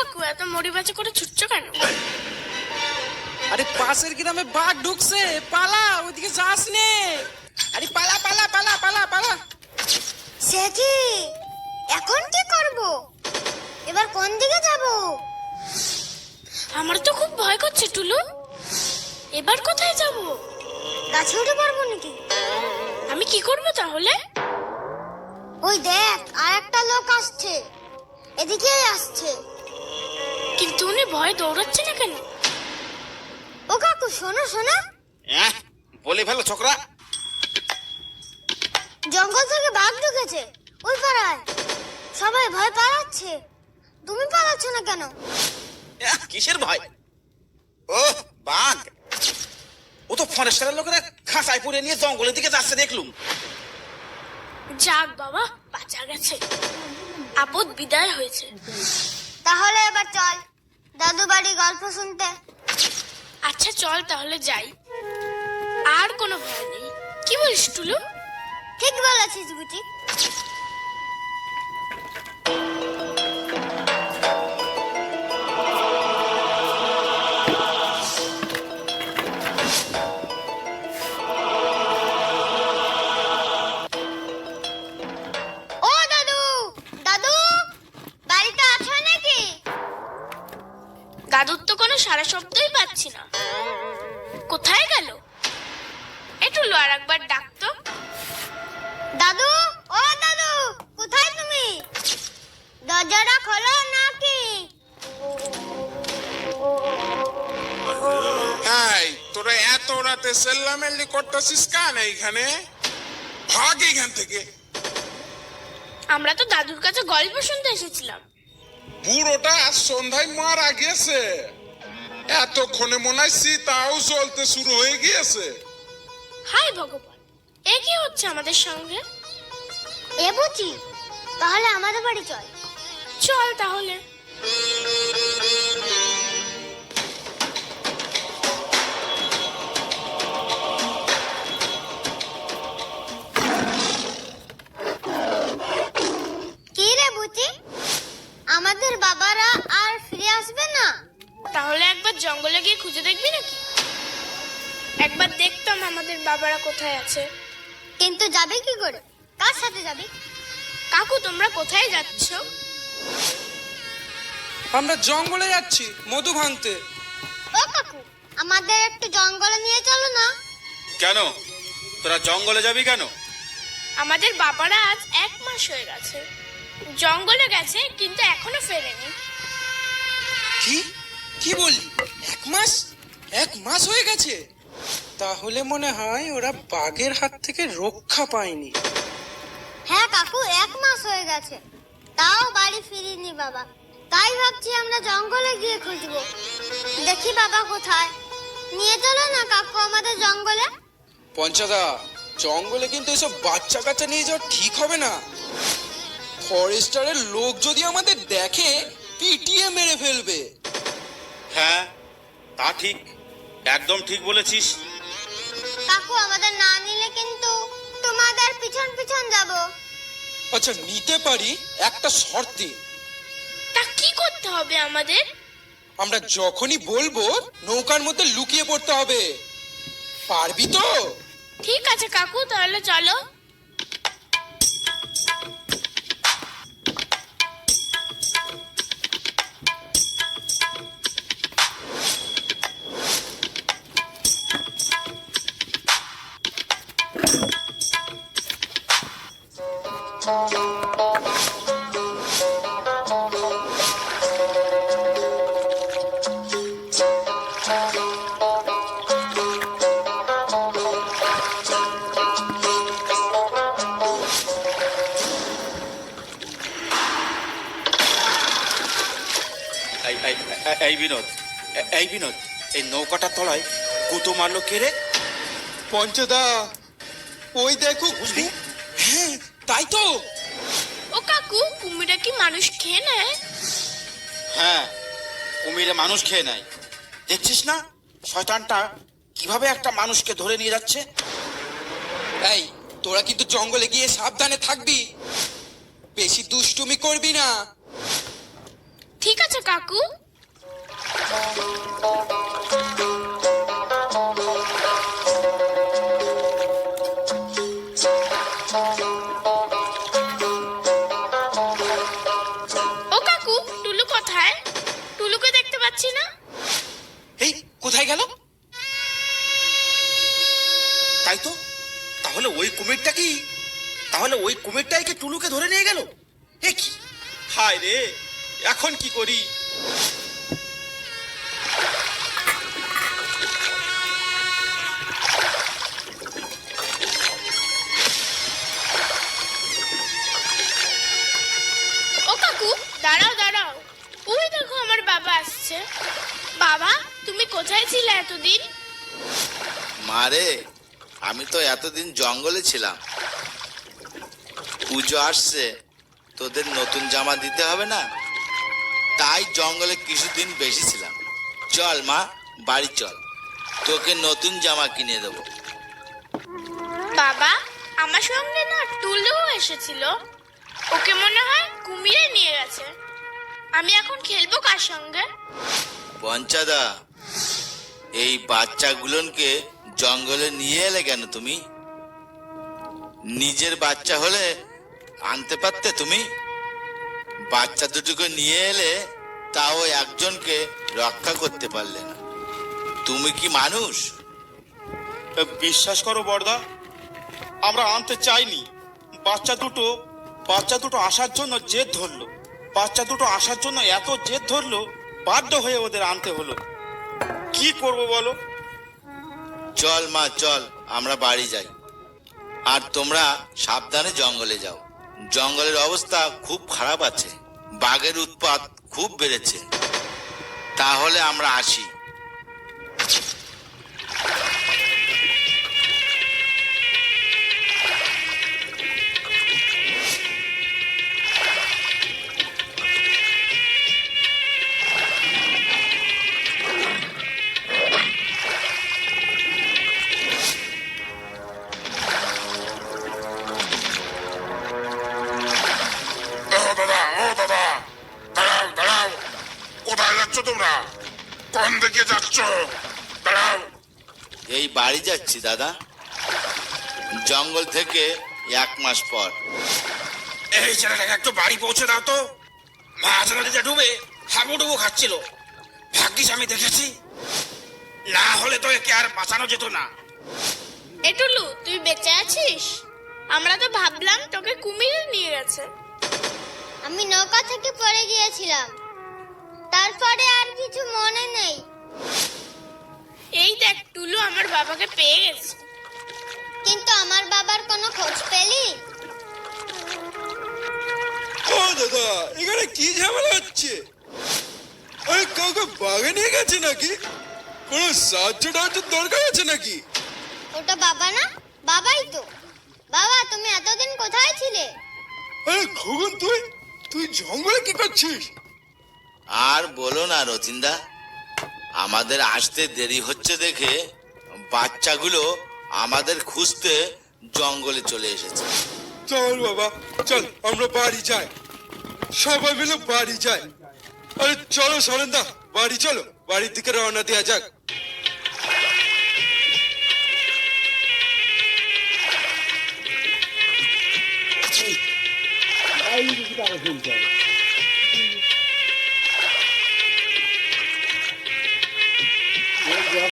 কাকু এত মরি বাঁচা করে ছুটছো কেন? আরে পাশের গ্রামে বাঘ ঢুকছে, পালা, ওইদিকে যাস নে। আরে পালা পালা পালা পালা পালা। সে কি, এখন কি করব? এবার কোন দিকে যাব? আমার তো খুব ভয় করছে টুলু। এবার কোথায় যাব? গাছে উঠে পারবো নাকি? আমি কি করব তাহলে? ওই দেখ, আর একটা লোক আসছে, এদিকেই আসছে। কিন্তু উনি ভয় দৌড়াচ্ছে না কেন? ও কাকু, শোনো শোনো, বলে ফেলো ছোকরা। জঙ্গল থেকে বাঘ ঢুকেছে ওই পাড়ায়। সবাই ভয় পালাচ্ছে, তুমি পালাচ্ছ না কেন? কিসের ভয়? ও বাঘ, ও তো ফরেস্টারের লোকেরা খাঁচায় পরে নিয়ে জঙ্গলের দিকে যাচ্ছে দেখলুম। যাক বাবা, বাঁচা গেছে, আপদ বিদায় হয়েছে। তাহলে এবার চল দাদু বাড়ি গল্প শুনতে। আচ্ছা চল তাহলে যাই, আর কোনো ভয় নেই। কি বলিস টুলু? ঠিক বলেছিস বুঝি। ও দাদু, দাদু বাড়িতে আছো নাকি? দাদুর তো কোনো সারা শব্দই পাচ্ছি না, কোথায় গেল? এ টুলু আর একবার ডাকতো। দাদু, ও দাদু, কোথায় তুমি? দরজাটা খোলো নাকি? এই তোরা এত রাতে সেল্লামেল্লি করতেছিস কেন এইখানে? ভাগ এইখান থেকে। আমরা তো দাদুর কাছে গল্প শুনতে এসেছিলাম। বুড়োটা আজ সন্ধ্যায় মারা গেছে, এতক্ষণে মনে হয় সীতাও চলতে শুরু হয়ে গিয়েছে। হাই ভগবান, এ কি হচ্ছে আমাদের সঙ্গে? এ বুঝি, তাহলে আমাদের বাড়ি চল। চল তাহলে। কি রে বুচি, আমাদের বাবারা আর ফিরে আসবে না? তাহলে একবার জঙ্গলে গিয়ে খুঁজে দেখবি নাকি? একবার দেখতাম আমাদের বাবারা কোথায় আছে। কিন্তু যাবে কি করে? কার সাথে যাবি? কাকু তোমরা কোথায় যাচ্ছ? আমরা জঙ্গলে যাচ্ছি মধু ভাঙতে। ও কাকু, আমাদের একটু জঙ্গলে নিয়ে চলো না। কেন, তোরা জঙ্গলে যাবি কেন? আমাদের বাবারা আজ 1 মাস হয়ে গেছে জঙ্গলে গেছে, কিন্তু এখনো ফেরেনি। কি কি বললি? 1 মাস? 1 মাস হয়ে গেছে? তাহলে মনে হয় ওরা বাঘের হাত থেকে রক্ষা পায়নি। হ্যাঁ কাকু, 1 মাস হয়ে গেছে, তাও বাড়ি ফিরিনি বাবা। তাই ভাবছি আমরা জঙ্গলে গিয়ে খুঁজবো, দেখি বাবা কোথায়। নিয়ে চলো না কাকু আমাদের জঙ্গলে। পঞ্চাদা, জঙ্গলে কিন্তু এসব বাচ্চা কাচ্চা নিয়ে যাওয়া ঠিক হবে না। ফরেস্টারের লোক যদি আমাদের দেখে পিটিয়ে মেরে ফেলবে। হ্যাঁ তা ঠিক, একদম ঠিক বলেছিস। কাকু আমাদের না নিলে কিন্তু তোমাদের পিছন পিছন যাব। আচ্ছা নিতে পারি, একটা শর্তে। তা কি করতে হবে আমাদের? আমরা যখনই বলবো নৌকার মধ্যে লুকিয়ে পড়তে হবে। পারবি তো? ঠিক আছে কাকু, তাহলে চলো। এই বিনোদ, এই বিনোদ, এই নৌকাটার তলায় কুতো মারলো কে রে? পঞ্চদা, ওই দেখো। বুঝলি? হ্যাঁ তাই তো। ও কাকু, কুমিরা কি মানুষ খেয়ে নেয়? হ্যাঁ, কুমিরে মানুষ খেয়ে নেয়। দেখছিস না শয়তানটা কিভাবে একটা মানুষকে ধরে নিয়ে যাচ্ছে? এই তোরা কিন্তু জঙ্গলে গিয়ে সাবধানে থাকবি, বেশি দুষ্টুমি করবি না। ঠিক আছে হয়েছে কাকু? ও কাকু, টুলু কোথায়? টুলুকে দেখতে পাচ্ছি না। এই কোথায় গেল? তাই তো, তাহলে ওই কুমিরটাই কি টুলুকে ধরে নিয়ে গেল? এ কি, হায় রে, এখন কি করি? ও কাকু, দাঁড়াও দাঁড়াও, ওই দেখো আমার বাবা আসছে। বাবা, তুমি কোথায় ছিলে এতদিন? মারে, আমি তো এতদিন জঙ্গলে ছিলাম। পুজো আসছে, তোদের নতুন জামা দিতে হবে না, তাই জঙ্গলে কিছুদিন বেশি ছিলাম। চল মা, বাড়ি চল, তোকে নতুন জামা কিনে দেবো। বাবা, আমার সঙ্গে না টুলু এসেছিল, ওকে মনে হয় কুমিরে নিয়ে গেছে। আমি এখন খেলবো কার সঙ্গে? পঞ্চাদা, এই বাচ্চাগুলোকে জঙ্গলে নিয়ে এলে কেন তুমি? নিজের বাচ্চা হলে আনতে পারতে তুমি। বাচ্চা দুটোকে নিয়ে এলে, তাও একজনকে রক্ষা করতে পারলে না। তুমি কি মানুষ? বিশ্বাস করো বড়দা, আমরা আনতে চাইনি। বাচ্চা দুটো আসার জন্য জেদ ধরলো। এত জেদ ধরলো, বাধ্য হয়ে ওদের আনতে হলো। কি করব বলো? চল মা, চল, আমরা বাড়ি যাই। আর তোমরা সাবধানে জঙ্গলে যাও। জঙ্গলের অবস্থা খুব খারাপ আছে, বাঘের উৎপাত খুব বেড়েছে। তাহলে আমরা আসি। দাঁড়াও দাঁড়াও, কোথায় যাচ্ছ তোমরা? কোন দিকে যাচ্ছ? দাঁড়াও। এই বাড়ি যাচ্ছি দাদা, জঙ্গল থেকে 1 মাস পর। এই ছেলেটাকে একটু বাড়ি পৌঁছে দাও তো। মাঝ নদীতে ডুবে হাবুডুবু খাচ্ছিল, ভাগ্যিস আমি দেখেছি, না হলে তো একে আর বাঁচানো যেত না। এ টুলু, তুই বেঁচে আছিস? আমরা তো ভাবলাম তোকে কুমিরে নিয়ে গেছে। আমি নৌকা থেকে পড়ে গিয়েছিলাম, তারপরে আর কিছু মনে নেই। এই দেখ, টুলু আমার বাবাকে পেয়ে গেছে। কিন্তু আমার বাবার কোনো খোঁজ পেলি? ও দাদা, এখানে কি ঝামেলা হচ্ছে? আরে কাউকে বাগে নিয়ে গেছে নাকি? কোনো সাহায্য টাহায্যের দরকার আছে নাকি? ওটা বাবা না? বাবাই তো। বাবা, তুমি এতদিন কোথায় ছিলে? আরে খগন, তুই জঙ্গলে কি করছিস? আর বলো না রতিনদা, আমাদের আসতে দেরি হচ্ছে দেখে বাচ্চাগুলো আমাদের খুঁজতে জঙ্গলে চলে এসেছে। চল বাবা, চল আমরা বাড়ি যাই, সবাই মিলে বাড়ি যাই। আরে চলো সরেন্দা, বাড়ি চলো, বাড়ির দিকে রওনা দেওয়া যাক। Aí, que tava junto,